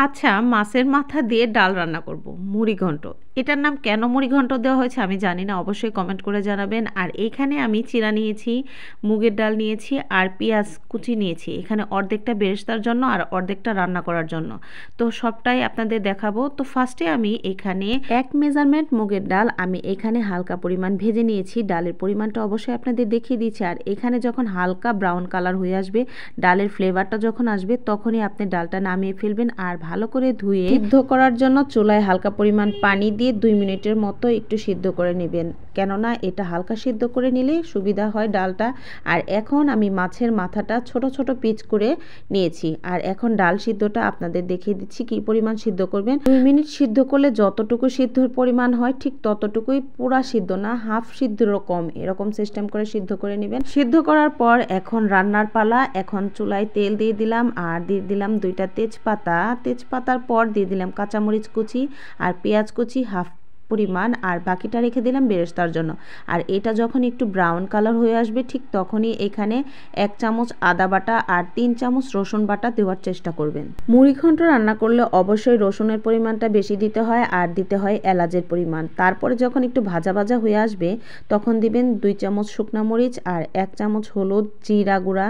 আচ্ছা, মাছের মাথা দিয়ে ডাল রান্না করব, মুড়িঘণ্ট। এটার নাম কেন মুড়িঘণ্ট দেওয়া হয়েছে আমি জানি না, অবশ্যই কমেন্ট করে জানাবেন। আর এইখানে আমি চিড়া নিয়েছি, মুগের ডাল নিয়েছি আর পেঁয়াজ কুচি নিয়েছি। এখানে অর্ধেকটা বেরেস্তার জন্য আর অর্ধেকটা রান্না করার জন্য। তো সবটাই আপনাদের দেখাবো। তো ফার্স্টে আমি এখানে এক মেজারমেন্ট মুগের ডাল আমি এখানে হালকা পরিমাণ ভেজে নিয়েছি। ডালের পরিমাণটা অবশ্যই আপনাদের দেখিয়ে দিচ্ছি। আর এখানে যখন হালকা ব্রাউন কালার হয়ে আসবে, ডালের ফ্লেভারটা যখন আসবে, তখনই আপনি ডালটা নামিয়ে ফেলবেন। আর ভালো করে ধুয়ে সিদ্ধ করার জন্য চুলায় হালকা পরিমাণ পানি দিয়ে 2 মিনিটের মতো একটু সিদ্ধ করে নেবেন, কেননা এটা হালকা সিদ্ধ করে নিলে সুবিধা হয় ডালটা। আর এখন আমি মাছের মাথাটা ছোট ছোট পিস করে নিয়েছি। আর এখন ডাল সিদ্ধটা আপনাদের দেখিয়ে দিচ্ছি কি পরিমাণ সিদ্ধ করবেন। 2 মিনিট সিদ্ধ করলে যতটুকু সিদ্ধর পরিমাণ হয় ঠিক ততটুকুই, পুরা সিদ্ধ না, হাফ সিদ্ধর কম, এরকম সিস্টেম করে সিদ্ধ করে নেবেন। সিদ্ধ করার পর এখন রান্নার পালা। এখন চুলায় তেল দিয়ে দিলাম আর দিয়ে দিলাম 2টা তেজপাতা। তেজপাতার পর দিয়ে দিলাম কাঁচামরিচ কুচি আর পেঁয়াজ কুচি হাফ পরিমাণ, আর বাকিটা রেখে দিলাম বেরেস্তার জন্য। আর এটা যখন একটু ব্রাউন কালার হয়ে আসবে ঠিক তখনই এখানে 1 চামচ আদা বাটা আর 3 চামচ রসুন বাটা দেওয়ার চেষ্টা করবেন। মুড়িঘণ্ট রান্না করলে অবশ্যই রসুনের পরিমাণটা বেশি দিতে হয় আর দিতে হয় এলাচের পরিমাণ। তারপরে যখন একটু ভাজা ভাজা হয়ে আসবে তখন দিবেন 2 চামচ শুকনা মরিচ আর 1 চামচ হলুদ, জিরা গুঁড়া,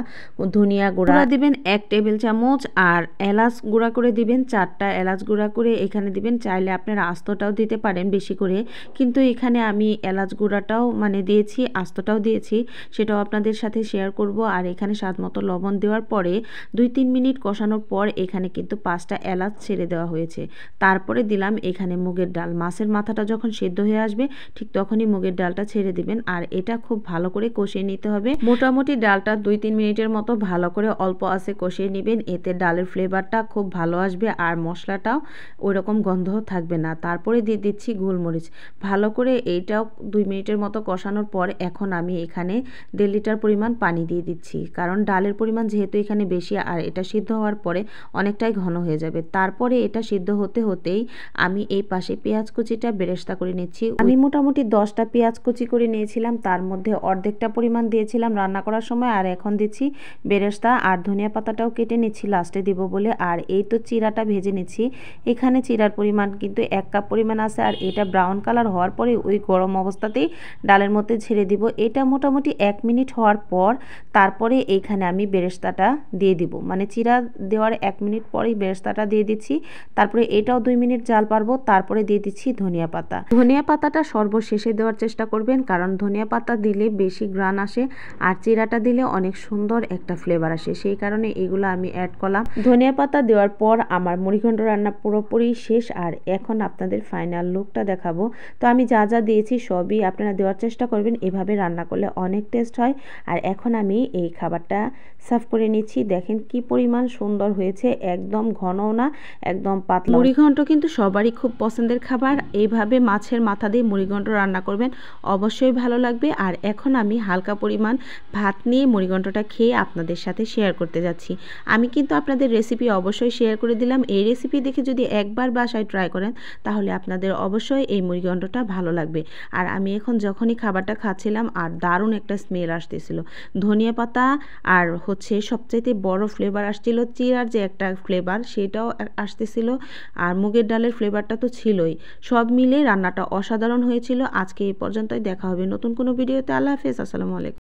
ধনিয়া গুঁড়া দিবেন 1 টেবিল চামচ, আর এলাচ গুঁড়া করে দিবেন 4টা এলাচ গুঁড়া করে এখানে দিবেন। চাইলে আপনারা আস্তটাও দিতে পারেন বেশি করে, কিন্তু এখানে আমি এলাচ গুঁড়াটাও দিয়েছি, আস্তটাও দিয়েছি, সেটাও আপনাদের সাথে শেয়ার করব। আর এখানে স্বাদ মতো লবণ দেওয়ার পরে 2-3 মিনিট কষানোর পর এখানে কিন্তু 5টা এলাচ ছেড়ে দেওয়া হয়েছে। তারপরে দিলাম এখানে মুগের ডাল। মাছের মাথাটা যখন সেদ্ধ হয়ে আসবে ঠিক তখনই মুগের ডালটা ছেড়ে দিবেন। আর এটা খুব ভালো করে কষিয়ে নিতে হবে। মোটামুটি ডালটা 2-3 মিনিটের মতো ভালো করে অল্প আঁচে কষিয়ে নেবেন, এতে ডালের ফ্লেভারটা খুব ভালো আসবে আর মশলাটাও ওইরকম গন্ধ থাকবে না। তারপরে দিয়ে দিচ্ছি গোলমরিচ। ভালো করে এইটাও 2 মিনিটের মতো কষানোর পর এখন আমি এখানে 1.5 লিটার পরিমাণ পানি দিয়ে দিচ্ছি, কারণ ডালের পরিমাণ যেহেতু এখানে বেশি আর এটা সিদ্ধ হওয়ার পরে অনেকটাই ঘন হয়ে যাবে। তারপরে এটা সিদ্ধ হতে হতেই আমি এই পাশে পেঁয়াজ কুচিটা বেরেস্তা করে নিচ্ছি। আমি মোটামুটি 10টা পেঁয়াজ কুচি করে নিয়েছিলাম, তার মধ্যে অর্ধেকটা পরিমাণ দিয়েছিলাম রান্না করার সময়, আর এখন দিচ্ছি বেরেস্তা আর ধনিয়া পাতাটাও কেটে নিচ্ছি লাস্টে দিব বলে। আর এই তো চিড়াটা ভেজে নিচ্ছি। এখানে চিড়ার পরিমাণ কিন্তু 1 কাপ পরিমাণ আছে, আর এটা ব্রাউন কালার হওয়ার পরে ওই গরম অবস্থাতেই ডালের মধ্যে ছেড়ে দিব। এটা মোটামুটি 1 মিনিট হওয়ার পর তারপরে এইখানে আমি বেরেস্তাটা দিয়ে দিব, চিড়া দেওয়ার 1 মিনিট পরেই বেরেস্তাটা দিয়ে দিচ্ছি। তারপরে এটাও 2 মিনিট জাল পারবো। তারপরে দিয়ে দিচ্ছি ধনিয়া পাতা। ধনিয়া পাতাটা সর্বশেষে দেওয়ার চেষ্টা করবেন, কারণ ধনিয়া পাতা দিলে বেশি গ্রান আসে আর চিড়াটা দিলে অনেক সুন্দর একটা ফ্লেভার আসে, সেই কারণে এগুলো আমি অ্যাড করলাম। ধনিয়া পাতা দেওয়ার পর আমার মুড়িঘণ্ট রান্না পুরোপুরি শেষ। আর এখন আপনাদের ফাইনাল লুকটা দেখাবো। তো আমি যা যা দিয়েছি সবই আপনারা দেওয়ার চেষ্টা করবেন, এভাবে রান্না করলে অনেক টেস্ট হয়। আর এখন আমি এই খাবারটা সার্ভ করে নিচ্ছি। দেখেন কি পরিমাণ সুন্দর হয়েছে, একদম ঘনও না একদম পাতলা। মুড়িঘণ্ট কিন্তু সবারই খুব পছন্দের খাবার। এইভাবে মাছের মাথা দিয়ে মুড়িঘণ্ট রান্না করবেন, অবশ্যই ভালো লাগবে। আর এখন আমি হালকা পরিমাণ ভাত নিয়ে মুড়িঘণ্টটা খেয়ে আপনাদের সাথে শেয়ার করতে যাচ্ছি। আমি কিন্তু আপনাদের রেসিপি অবশ্যই শেয়ার করে দিলাম। এই রেসিপি দেখে যদি একবার বাসায় ট্রাই করেন তাহলে আপনাদের অবশ্যই এই মুড়িঘণ্টটা ভালো লাগবে। আর আমি এখন যখনই খাবারটা খাচ্ছিলাম আর দারুণ একটা স্মেল আসতেছিল, ধনিয়া পাতা আর সবচাইতে বড় ফ্লেভার আসছিল চিড়ার যে একটা ফ্লেভার সেটাও আসতেছিল, আর মুগের ডালের ফ্লেভারটা তো ছিলই। সব মিলে রান্নাটা অসাধারণ হয়েছিল। আজকে এই পর্যন্তই, দেখা হবে নতুন কোনো ভিডিওতে। আল্লাহ হাফেজ, আসসালামু আলাইকুম।